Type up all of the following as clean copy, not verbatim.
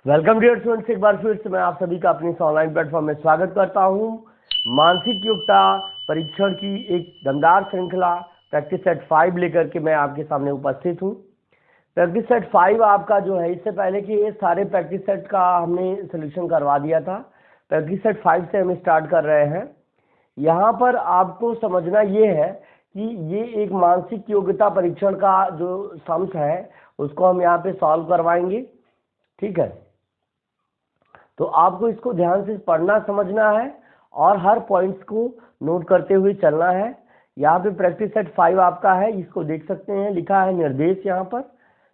Welcome dear students, एक बार फिर से मैं आप सभी का अपने इस ऑनलाइन प्लेटफॉर्म में स्वागत करता हूं। मानसिक योग्यता परीक्षण की एक दमदार श्रृंखला प्रैक्टिस सेट 5 लेकर के मैं आपके सामने उपस्थित हूं। प्रैक्टिस सेट 5 आपका जो है, इससे पहले कि ये सारे प्रैक्टिस सेट का हमने सोल्यूशन करवा दिया था। प्रैक्टिस सेट 5 से हम स्टार्ट कर रहे हैं। यहाँ पर आपको समझना ये है कि ये एक मानसिक योग्यता परीक्षण का जो सम्स है उसको हम यहाँ पे सॉल्व करवाएंगे। ठीक है, तो आपको इसको ध्यान से पढ़ना समझना है और हर पॉइंट्स को नोट करते हुए चलना है। यहाँ पे प्रैक्टिस सेट 5 आपका है, इसको देख सकते हैं, लिखा है निर्देश यहाँ पर।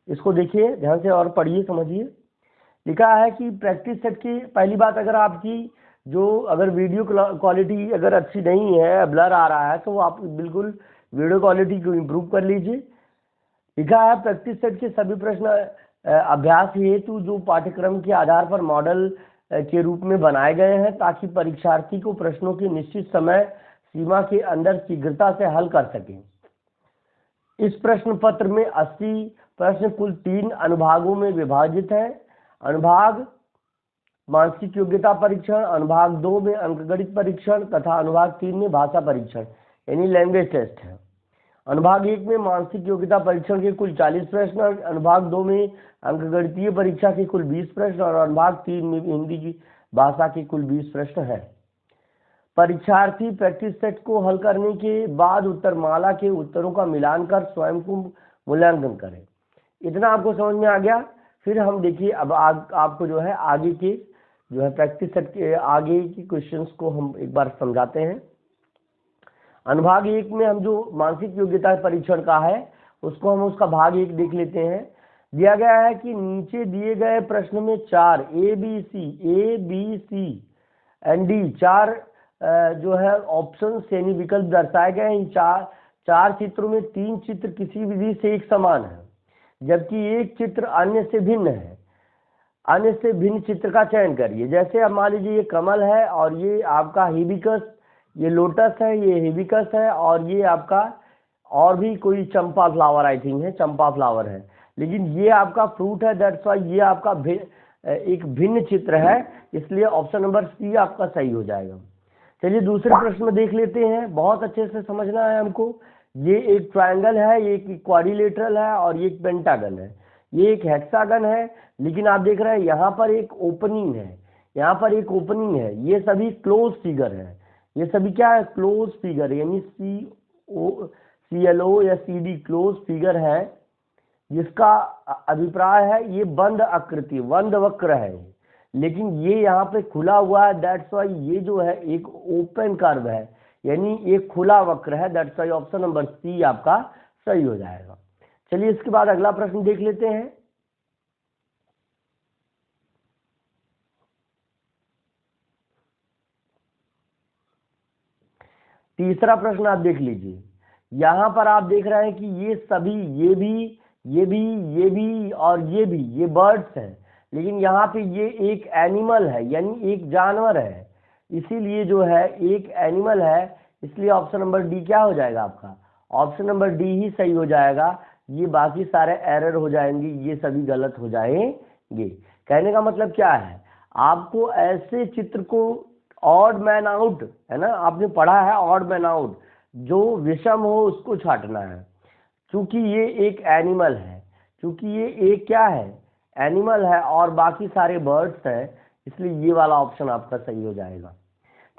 इसको देखिए ध्यान से और पढ़िए, समझिए। लिखा है कि प्रैक्टिस सेट की पहली बात, अगर आपकी अगर वीडियो क्वालिटी अगर अच्छी नहीं है, ब्लर आ रहा है, तो आप बिल्कुल वीडियो क्वालिटी को इम्प्रूव कर लीजिए। लिखा है प्रैक्टिस सेट के सभी प्रश्न अभ्यास हेतु जो पाठ्यक्रम के आधार पर मॉडल के रूप में बनाए गए हैं, ताकि परीक्षार्थी को प्रश्नों की निश्चित समय सीमा के अंदर शीघ्रता से हल कर सकें। इस प्रश्न पत्र में 80 प्रश्न कुल 3 अनुभागों में विभाजित है। अनुभाग मानसिक योग्यता परीक्षण, अनुभाग 2 में अंकगणित परीक्षण तथा अनुभाग 3 में भाषा परीक्षण यानी लैंग्वेज टेस्ट है। अनुभाग 1 में मानसिक योग्यता परीक्षण के कुल 40 प्रश्न, अनुभाग 2 में अंकगणितीय परीक्षा के कुल 20 प्रश्न और अनुभाग 3 में हिंदी की भाषा के कुल 20 प्रश्न है। परीक्षार्थी प्रैक्टिस सेट को हल करने के बाद उत्तरमाला के उत्तरों का मिलान कर स्वयं को मूल्यांकन करें। इतना आपको समझ में आ गया। फिर हम देखिए अब आपको जो है आगे के जो है प्रैक्टिस सेट के आगे की क्वेश्चंस को हम एक बार समझाते हैं। अनुभाग 1 में हम जो मानसिक योग्यता परीक्षण का है उसको हम उसका भाग 1 देख लेते हैं। दिया गया है कि नीचे दिए गए प्रश्न में 4 A B C and D 4 जो है ऑप्शन यानी विकल्प दर्शाए गए हैं। इन चार चित्रों में 3 चित्र किसी विधि से एक समान है, जबकि एक चित्र अन्य से भिन्न है। अन्य से भिन्न चित्र का चयन करिए। जैसे अब मान लीजिए ये कमल है और ये आपका हिबिस्कस, ये लोटस है, ये हिबिस्कस है और ये आपका और भी कोई चंपा फ्लावर, आई थिंक है चंपा फ्लावर है, लेकिन ये आपका फ्रूट है। दैट्स वाई ये आपका एक भिन्न चित्र है, इसलिए ऑप्शन नंबर सी आपका सही हो जाएगा। चलिए दूसरे प्रश्न में देख लेते हैं, बहुत अच्छे से समझना है हमको। ये एक ट्रायंगल है, ये एक क्वाड्रिलेटरल है और ये एक पेंटागन है। ये एक हेक्सागन है, लेकिन आप देख रहे हैं यहाँ पर एक ओपनिंग है, यहाँ पर एक ओपनिंग है। ये सभी क्लोज फिगर है, ये सभी क्या है, क्लोज फिगर, यानी CLO या CD क्लोज फिगर है, जिसका अभिप्राय है ये बंद आकृति, बंद वक्र है। लेकिन ये यहाँ पे खुला हुआ है, दैट्स वाई ये जो है एक ओपन कर्व है, यानी एक खुला वक्र है। That's why option number C आपका सही हो जाएगा। चलिए इसके बाद अगला प्रश्न देख लेते हैं। तीसरा प्रश्न आप देख लीजिए। यहाँ पर आप देख रहे हैं कि ये सभी ये भी और ये बर्ड्स हैं, लेकिन यहाँ पे ये एक एनिमल है, यानी एक जानवर है। इसीलिए जो है एक एनिमल है, इसलिए ऑप्शन नंबर डी क्या हो जाएगा आपका, ऑप्शन नंबर डी ही सही हो जाएगा। ये बाकी सारे एरर हो जाएंगे, ये सभी गलत हो जाएंगे। कहने का मतलब क्या है, आपको ऐसे चित्र को ऑड मैन आउट, है ना, आपने पढ़ा है ऑड मैन आउट, जो विषम हो उसको छांटना है। क्योंकि ये एक एनिमल है, क्योंकि ये एक क्या है, एनिमल है और बाकी सारे बर्ड्स हैं, इसलिए ये वाला ऑप्शन आपका सही हो जाएगा।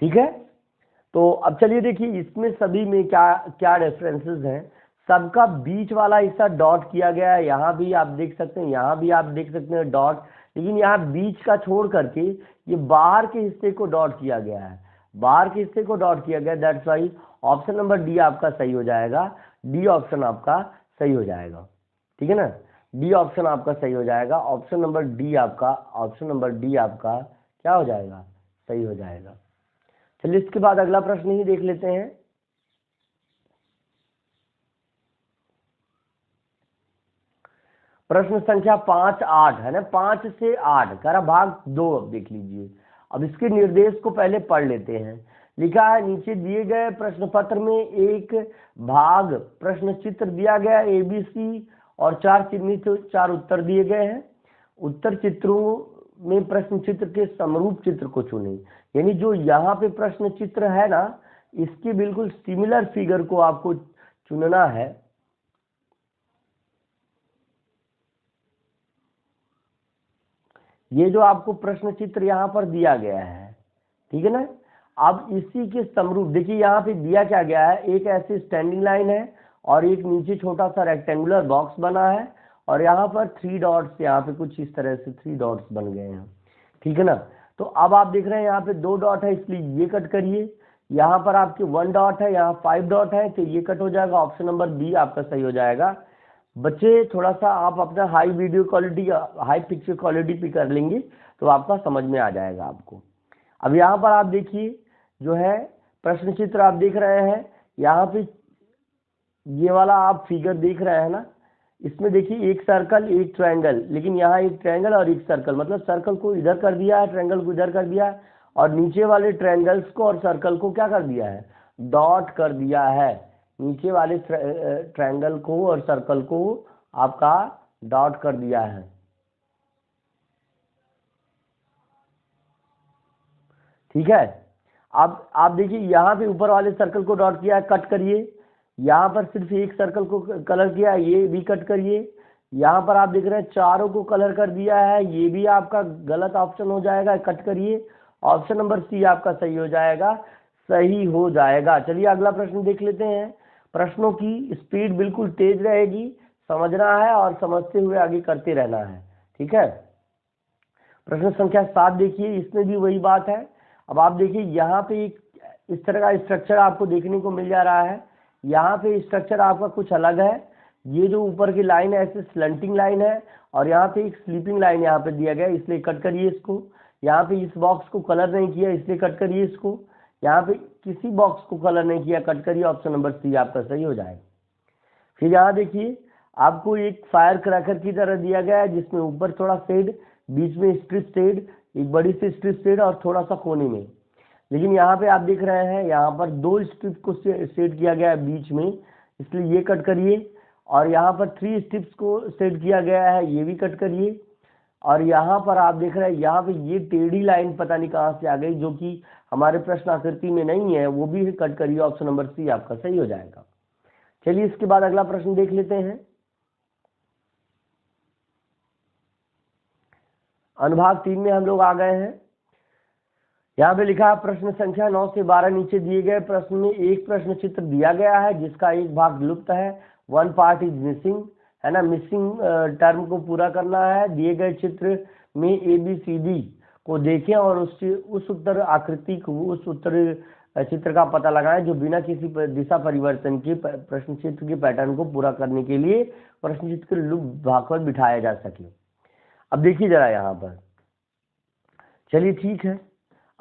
ठीक है, तो अब चलिए देखिए इसमें सभी में क्या क्या डिफरेंसेस हैं। सबका बीच वाला हिस्सा डॉट किया गया है, यहाँ भी आप देख सकते हैं, यहाँ भी आप देख सकते हैं डॉट, लेकिन यहाँ बीच का छोड़ करके ये बाहर के हिस्से को डॉट किया गया है, बाहर के हिस्से को डॉट किया गया। That's why option number D आपका सही हो जाएगा, डी ऑप्शन आपका सही हो जाएगा। ठीक है ना, डी ऑप्शन आपका सही हो जाएगा। ऑप्शन नंबर डी आपका, ऑप्शन नंबर डी आपका क्या हो जाएगा, सही हो जाएगा। चलिए इसके बाद अगला प्रश्न ही देख लेते हैं। प्रश्न संख्या 5-8 है ना, 5 से 8 करा भाग 2। अब देख लीजिए, अब इसके निर्देश को पहले पढ़ लेते हैं। लिखा है नीचे दिए गए प्रश्न पत्र में एक भाग प्रश्न चित्र दिया गया ABC और 4 चिन्हित 4 उत्तर दिए गए हैं। उत्तर चित्रों में प्रश्न चित्र के समरूप चित्र को चुनें, यानी जो यहाँ पे प्रश्न चित्र है ना, इसके बिल्कुल सिमिलर फिगर को आपको चुनना है। ये जो आपको प्रश्न चित्र यहाँ पर दिया गया है, ठीक है ना, अब इसी के समरूप देखिए यहाँ पे दिया क्या गया है, एक ऐसी स्टैंडिंग लाइन है और एक नीचे छोटा सा रेक्टेंगुलर बॉक्स बना है और यहाँ पर 3 डॉट्स, यहाँ पे कुछ इस तरह से 3 डॉट्स बन गए हैं, ठीक है ना। तो अब आप देख रहे हैं यहाँ पे 2 डॉट है, इसलिए ये कट करिए। यहाँ पर आपके 1 डॉट है, यहाँ 5 डॉट है, तो ये कट हो जाएगा। ऑप्शन नंबर बी आपका सही हो जाएगा। बच्चे थोड़ा सा आप अपना high video quality, high picture quality पे कर लेंगे तो आपका समझ में आ जाएगा आपको। अब यहाँ पर आप देखिए जो है प्रश्न चित्र आप देख रहे हैं, यहाँ पे ये वाला आप फिगर देख रहे हैं ना, इसमें देखिए एक सर्कल एक ट्रायंगल, लेकिन यहाँ एक ट्रायंगल और एक सर्कल, मतलब सर्कल को इधर कर दिया है, ट्रायंगल को इधर कर दिया है, और नीचे वाले ट्रायंगल्स को और सर्कल को क्या कर दिया है, डॉट कर दिया है। नीचे वाले ट्रायंगल को और सर्कल को आपका डॉट कर दिया है, ठीक है। अब आप देखिए यहाँ पे ऊपर वाले सर्कल को डॉट किया है, कट करिए। यहाँ पर सिर्फ एक सर्कल को कलर किया है, ये भी कट करिए। यहाँ पर आप देख रहे हैं चारों को कलर कर दिया है, ये भी आपका गलत ऑप्शन हो जाएगा, कट करिए। ऑप्शन नंबर सी आपका सही हो जाएगा, सही हो जाएगा। चलिए अगला प्रश्न देख लेते हैं। प्रश्नों की स्पीड बिल्कुल तेज रहेगी, समझना है और समझते हुए आगे करते रहना है, ठीक है। प्रश्न संख्या 7 देखिए, इसमें भी वही बात है। अब आप देखिए यहाँ पे एक इस तरह का स्ट्रक्चर आपको देखने को मिल जा रहा है। यहाँ पे स्ट्रक्चर आपका कुछ अलग है, ये जो ऊपर की लाइन है ऐसे स्लंटिंग लाइन है, और यहाँ पे एक स्लीपिंग लाइन यहाँ पे दिया गया है, इसलिए कट करिए इसको। यहाँ पे इस बॉक्स को कलर नहीं किया, इसलिए कट करिए इसको। यहाँ पे किसी बॉक्स को कलर नहीं किया, कट करिए। ऑप्शन नंबर सी आपका सही हो जाएगा। फिर यहाँ देखिए आपको एक फायर क्रैकर की तरह दिया गया है, जिसमें ऊपर थोड़ा शेड, बीच में स्ट्रिप शेड, एक बड़ी सी स्ट्रिप शेड और थोड़ा सा कोने में। लेकिन यहाँ पे आप देख रहे हैं यहाँ पर 2 स्ट्रिप को सेट किया गया है बीच में, इसलिए ये कट करिए। और यहाँ पर 3 स्ट्रिप्स को सेट किया गया है, ये भी कट करिए। और यहाँ पर आप देख रहे हैं यहाँ पे ये टेढ़ी लाइन पता नहीं कहाँ से आ गई, जो कि हमारे प्रश्न आकृति में नहीं है, वो भी कट करिए। ऑप्शन नंबर सी आपका सही हो जाएगा। चलिए इसके बाद अगला प्रश्न देख लेते हैं। अनुभाग 3 में हम लोग आ गए हैं। यहाँ पे लिखा है प्रश्न संख्या 9 से 12 नीचे दिए गए प्रश्न में एक प्रश्न चित्र दिया गया है जिसका एक भाग लुप्त है, 1 पार्ट इज मिसिंग, है ना। मिसिंग टर्म को पूरा करना है। दिए गए चित्र में ABCD को देखें और उस उत्तर आकृति को, उस उत्तर चित्र का पता लगाएं जो बिना किसी दिशा परिवर्तन के प्रश्न चित्र के पैटर्न को पूरा करने के लिए प्रश्न चित्र के लुप्त भाग पर बिठाया जा सके। अब देखिए जरा यहाँ पर, चलिए ठीक है।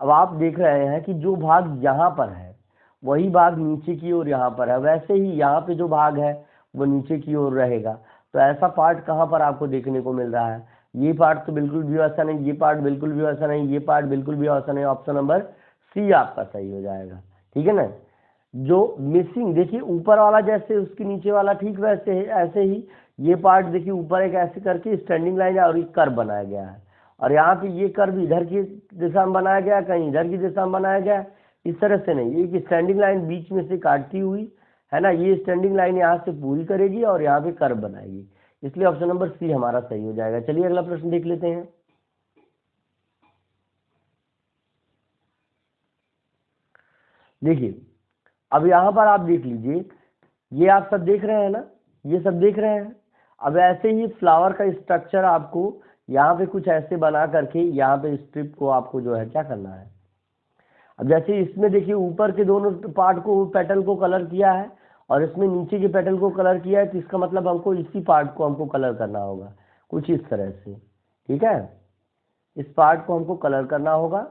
अब आप देख रहे हैं कि जो भाग यहाँ पर है वही भाग नीचे की ओर यहाँ पर है, वैसे ही यहाँ पे जो भाग है वो नीचे की ओर रहेगा। तो ऐसा पार्ट कहाँ पर आपको देखने को मिल रहा है? ये पार्ट तो बिल्कुल भी वैसा नहीं, ये पार्ट बिल्कुल भी वैसा नहीं, ये पार्ट बिल्कुल भी वैसा नहीं। ऑप्शन नंबर सी आपका सही हो जाएगा, ठीक है ना। जो मिसिंग देखिए ऊपर वाला जैसे उसके नीचे वाला ठीक वैसे है, ऐसे ही ये पार्ट देखिए ऊपर एक ऐसे करके स्टैंडिंग लाइन और एक कर्व बनाया गया है, और यहाँ पे ये कर्व इधर की दिशा में बनाया गया, कहीं इधर की दिशा में बनाया गया। इस तरह से नहीं, एक स्टैंडिंग लाइन बीच में से काटती हुई, है ना, ये स्टैंडिंग लाइन यहाँ से पूरी करेगी और यहाँ पे कर्व बनाएगी, इसलिए ऑप्शन नंबर सी हमारा सही हो जाएगा। चलिए अगला प्रश्न देख लेते हैं। देखिए अब यहाँ पर आप देख लीजिए, ये आप सब देख रहे हैं ना, ये सब देख रहे हैं। अब ऐसे ही फ्लावर का स्ट्रक्चर आपको यहाँ पे कुछ ऐसे बना करके यहाँ पे स्ट्रिप को आपको जो है क्या करना है। अब जैसे इसमें देखिए ऊपर के दोनों पार्ट को, पेटल को कलर किया है और इसमें नीचे के पेटल को कलर किया है, तो इसका मतलब हमको इसी पार्ट को हमको कलर करना होगा कुछ इस तरह से, ठीक है। इस पार्ट को हमको कलर करना होगा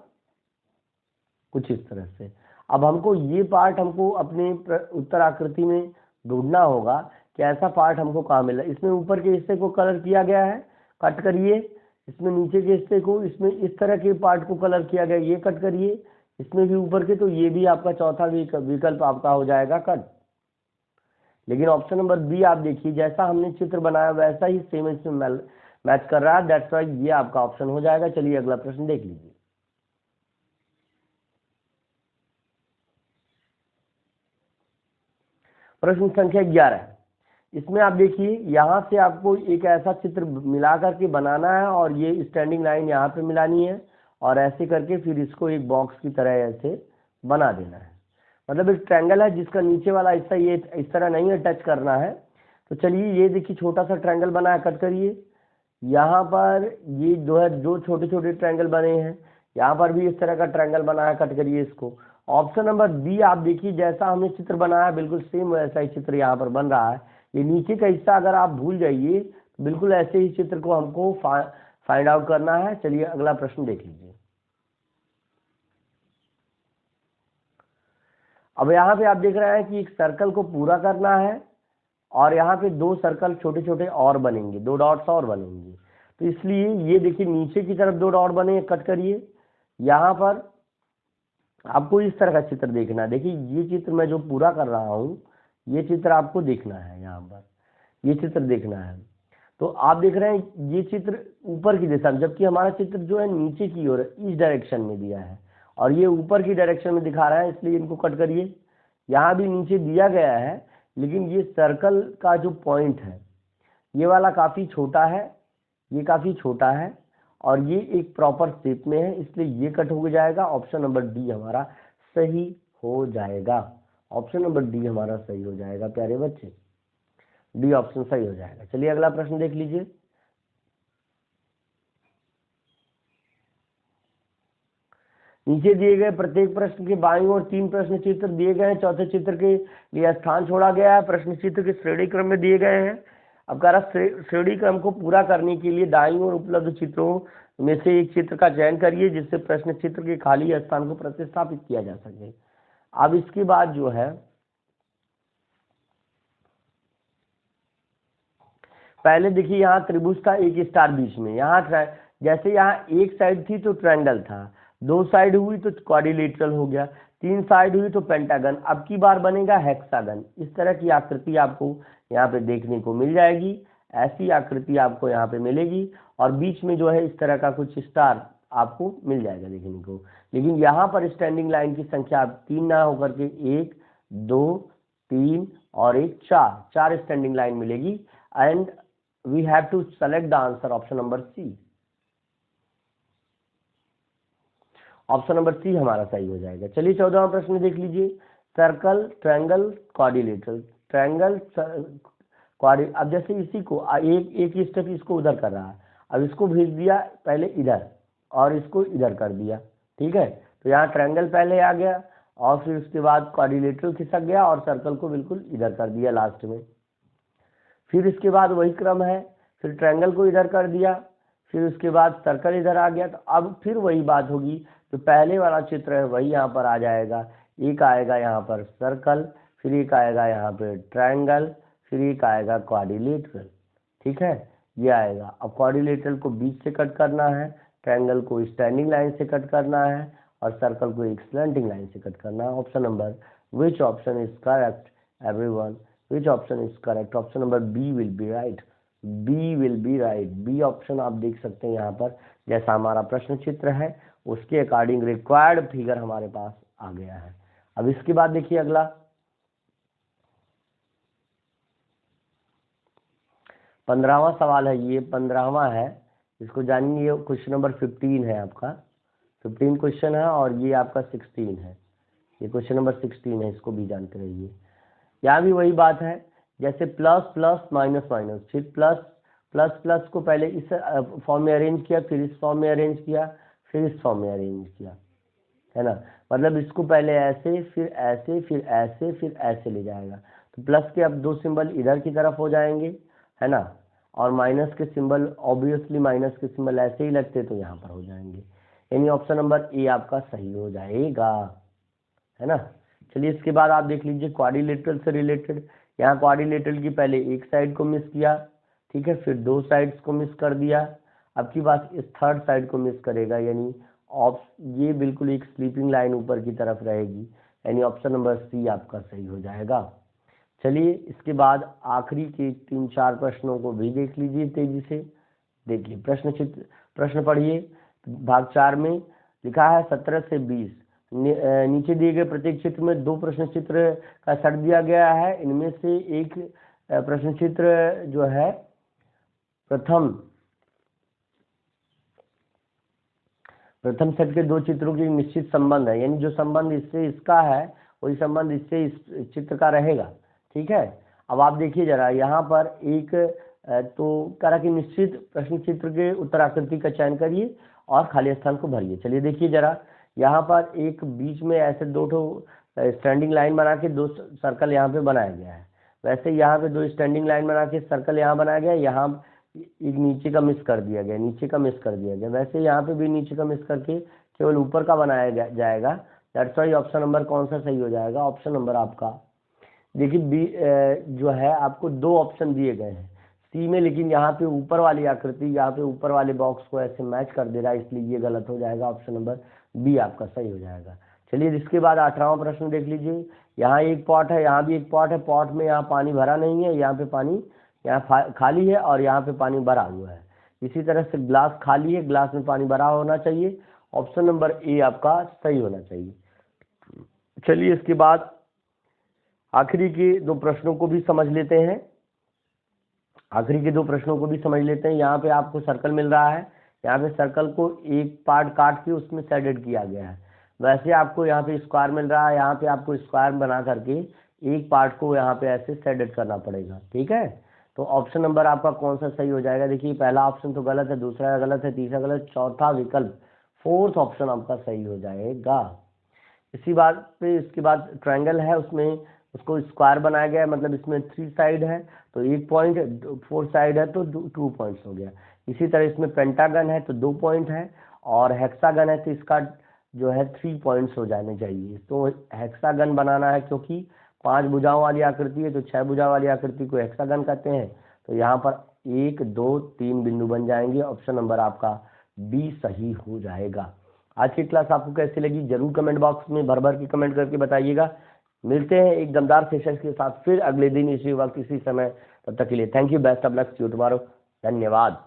कुछ इस तरह से। अब हमको ये पार्ट हमको अपने उत्तर आकृति में ढूंढना होगा कि ऐसा पार्ट हमको कहाँ मिला। इसमें ऊपर के हिस्से को कलर किया गया है, कट करिए। इसमें नीचे के हिस्से को, इसमें इस तरह के पार्ट को कलर किया गया, ये कट करिए। इसमें भी ऊपर के, तो ये भी आपका चौथा विकल्प आपका हो जाएगा कट। लेकिन ऑप्शन नंबर बी आप देखिए, जैसा हमने चित्र बनाया वैसा ही सेम इसमें मैच कर रहा है, दैट्स वाई ये आपका ऑप्शन हो जाएगा। चलिए अगला प्रश्न देख लीजिए। प्रश्न संख्या 11, इसमें आप देखिए यहाँ से आपको एक ऐसा चित्र मिला करके बनाना है और ये स्टैंडिंग लाइन यहाँ पे मिलानी है और ऐसे करके फिर इसको एक बॉक्स की तरह ऐसे बना देना है। मतलब एक ट्रायंगल है जिसका नीचे वाला हिस्सा ये इस तरह नहीं है, टच करना है। तो चलिए ये देखिए छोटा सा ट्रायंगल बना है, कट करिए। यहाँ पर ये दो छोटे छोटे ट्रायंगल बने हैं, यहाँ पर भी इस तरह का ट्रायंगल बना है, कट करिए इसको। ऑप्शन नंबर बी आप देखिए, जैसा हमने चित्र बनाया बिल्कुल सेम वैसा ही चित्र यहाँ पर बन रहा है। ये नीचे का हिस्सा अगर आप भूल जाइए, बिल्कुल ऐसे ही चित्र को हमको फाइंड आउट करना है। चलिए अगला प्रश्न देख लीजिए। अब यहाँ पे आप देख रहे हैं कि एक सर्कल को पूरा करना है और यहाँ पे दो सर्कल छोटे छोटे और बनेंगे, दो डॉट्स और बनेंगे। तो इसलिए ये देखिए नीचे की तरफ दो डॉट बने, कट करिए। यहाँ पर आपको इस तरह का चित्र देखना है। देखिए ये चित्र मैं जो पूरा कर रहा हूँ, ये चित्र आपको देखना है, यहाँ पर ये चित्र देखना है। तो आप देख रहे हैं ये चित्र ऊपर की दिशा में, जबकि हमारा चित्र जो है नीचे की ओर इस डायरेक्शन में दिया है और ये ऊपर की डायरेक्शन में दिखा रहा है, इसलिए इनको कट करिए। यहाँ भी नीचे दिया गया है, लेकिन ये सर्कल का जो पॉइंट है ये वाला काफ़ी छोटा है, ये काफ़ी छोटा है और ये एक प्रॉपर शेप में है, इसलिए ये कट हो जाएगा। ऑप्शन नंबर डी हमारा सही हो जाएगा। ऑप्शन नंबर डी हमारा सही हो जाएगा प्यारे बच्चे, डी ऑप्शन सही हो जाएगा। चलिए अगला प्रश्न देख लीजिए। नीचे दिए गए प्रत्येक प्रश्न के बाईं ओर 3 प्रश्न चित्र दिए गए हैं, चौथे चित्र के लिए स्थान छोड़ा गया है। प्रश्न चित्र के श्रेणी क्रम में दिए गए हैं। अब कह रहा श्रेणी क्रम को पूरा करने के लिए दाईं ओर उपलब्ध चित्रों में से एक चित्र का चयन करिए जिससे प्रश्न चित्र के खाली स्थान को प्रतिस्थापित किया जा सके। अब इसके बाद जो है, पहले देखिए यहाँ त्रिभुज था, एक स्टार बीच में, यहाँ जैसे यहाँ एक साइड थी तो ट्रायंगल था, दो साइड हुई तो क्वाड्रिलेटरल हो गया, तीन साइड हुई तो पेंटागन, अब की बार बनेगा हेक्सागन। इस तरह की आकृति आपको यहाँ पे देखने को मिल जाएगी, ऐसी आकृति आपको यहाँ पे मिलेगी और बीच में जो है इस तरह का कुछ स्टार आपको मिल जाएगा देखने को। लेकिन यहाँ पर स्टैंडिंग लाइन की संख्या 3 ना होकर के 1 2 3 और 1 4 स्टैंडिंग लाइन मिलेगी and we have to select the answer option number C। Option number C हमारा सही हो जाएगा। चलिए 14वां प्रश्न देख लीजिए। सर्कल, ट्रायंगल, क्वाड्रिलेटरल, ट्रायंगल अब जैसे इसी को एक स्टेप इसको उधर कर रहा है, अब इसको भेज दिया पहले इधर और इसको इधर कर दिया, ठीक है। तो यहाँ ट्रायंगल पहले आ गया और फिर उसके बाद क्वाड्रिलेटरल खिसक गया और सर्कल को बिल्कुल इधर कर दिया लास्ट में। फिर इसके बाद वही क्रम है, फिर ट्रायंगल को इधर कर दिया, फिर उसके बाद सर्कल इधर आ गया। तो अब फिर वही बात होगी, तो पहले वाला चित्र है वही यहाँ पर आ जाएगा। एक आएगा यहाँ पर सर्कल, फिर एक आएगा यहाँ पे ट्रायंगल, फिर एक आएगा क्वाड्रिलेटरल, ठीक है, ये आएगा। अब क्वाड्रिलेटरल को बीच से कट करना है, ट्रायंगल को स्टैंडिंग लाइन से कट करना है और सर्कल को एक स्लैंटिंग लाइन से कट करना है। Option number which option is correct everyone, which option is correct? Option number B will be right, B will be right. B option आप देख सकते हैं यहाँ पर, जैसा हमारा प्रश्न चित्र है उसके अकॉर्डिंग रिक्वायर्ड फिगर हमारे पास आ गया है। अब इसके बाद देखिए अगला 15वां सवाल है, ये 15वां है, इसको जानिए। क्वेश्चन नंबर 15 है आपका, 15 क्वेश्चन है और ये आपका 16 है, ये क्वेश्चन नंबर 16 है, इसको भी जानते रहिए। यहाँ भी वही बात है, जैसे प्लस प्लस माइनस माइनस, फिर प्लस प्लस प्लस को पहले इस फॉर्म में अरेंज किया, फिर इस फॉर्म में अरेंज किया, फिर इस फॉर्म में अरेंज किया, है ना। मतलब इसको पहले ऐसे, फिर ऐसे, फिर ऐसे, फिर ऐसे ले जाएगा। तो प्लस के अब दो सिंबल इधर की तरफ हो जाएंगे, है ना, और माइनस के सिंबल ऑब्वियसली माइनस के सिंबल ऐसे ही लगते तो यहाँ पर हो जाएंगे, यानी ऑप्शन नंबर ए आपका सही हो जाएगा, है ना। चलिए इसके बाद आप देख लीजिए क्वाड्रिलेटरल से रिलेटेड। यहाँ क्वाड्रिलेटरल की पहले एक साइड को मिस किया, ठीक है, फिर दो साइड्स को मिस कर दिया, अब की बात इस थर्ड साइड को मिस करेगा, यानी ये बिल्कुल एक स्लीपिंग लाइन ऊपर की तरफ रहेगी, यानी ऑप्शन नंबर सी आपका सही हो जाएगा। चलिए इसके बाद आखिरी के 3-4 प्रश्नों को भी देख लीजिए तेजी से, देखिए प्रश्न पढ़िए। भाग 4 में लिखा है 17 से 20। नीचे दिए गए प्रत्येक चित्र में 2 प्रश्न चित्र का सेट दिया गया है। इनमें से एक प्रश्न चित्र जो है प्रथम सेट के 2 चित्रों की निश्चित संबंध है, यानी जो संबंध इससे इसका है वही संबंध इससे इस चित्र का रहेगा। ठीक है। अब आप देखिए जरा, यहाँ पर एक तो करा कि निश्चित प्रश्न चित्र के उत्तर आकृति का चयन करिए और खाली स्थान को भरिए। चलिए देखिए जरा, यहाँ पर एक बीच में ऐसे 2 स्टैंडिंग लाइन बना के 2 सर्कल यहाँ पे बनाया गया है। वैसे यहाँ पे 2 स्टैंडिंग लाइन बना के सर्कल यहाँ बनाया गया, यहाँ एक नीचे का मिस कर दिया गया, वैसे यहाँ पे भी नीचे का मिस करके केवल ऊपर का बनाया जाएगा। दैट्स वाई ऑप्शन नंबर कौन सा सही हो जाएगा? ऑप्शन नंबर आपका देखिए बी जो है आपको 2 ऑप्शन दिए गए हैं सी में, लेकिन यहाँ पे ऊपर वाली आकृति यहाँ पे ऊपर वाले बॉक्स को ऐसे मैच कर दे रहा है, इसलिए ये गलत हो जाएगा। ऑप्शन नंबर बी आपका सही हो जाएगा। चलिए इसके बाद 18वां प्रश्न देख लीजिए। यहाँ एक पॉट है, यहाँ भी एक पॉट है। पॉट में यहाँ पानी भरा नहीं है, यहाँ पे पानी यहाँ खाली है और यहाँ पे पानी भरा हुआ है। इसी तरह से ग्लास खाली है, ग्लास में पानी भरा होना चाहिए। ऑप्शन नंबर ए आपका सही होना चाहिए। चलिए इसके बाद आखिरी के 2 प्रश्नों को भी समझ लेते हैं। यहाँ पे आपको सर्कल मिल रहा है, यहाँ पे सर्कल को एक पार्ट काट के उसमें शेडेड किया गया है। वैसे आपको यहाँ पे स्क्वायर मिल रहा है, यहाँ पे आपको स्क्वायर बना करके एक पार्ट को यहाँ पे ऐसे शेडेड करना पड़ेगा। ठीक है। तो ऑप्शन नंबर आपका कौन सा सही हो जाएगा? देखिए पहला ऑप्शन तो गलत है, दूसरा गलत है, तीसरा गलत, चौथा विकल्प 4th ऑप्शन आपका सही हो जाएगा। इसी बात पे इसके बाद ट्रायंगल है, उसमें उसको स्क्वायर बनाया गया है, मतलब इसमें 3 साइड है तो 1 पॉइंट, 4 साइड है तो 2 पॉइंट्स हो गया। इसी तरह इसमें पेंटागन है तो 2 पॉइंट है, और हेक्सागन है तो इसका जो है 3 पॉइंट्स हो जाने चाहिए। तो हेक्सागन बनाना है, क्योंकि 5 भुजाओं वाली आकृति है तो 6 भुजा वाली आकृति को हेक्सागन कहते हैं। तो यहाँ पर 1 2 3 बिंदु बन जाएंगे। ऑप्शन नंबर आपका बी सही हो जाएगा। आज की क्लास आपको कैसी लगी जरूर कमेंट बॉक्स में भर भर के कमेंट करके बताइएगा। मिलते हैं एक दमदार सेशन के साथ फिर अगले दिन इसी वक्त इसी समय। तब तक के लिए thank you, best of luck, see you tomorrow. धन्यवाद।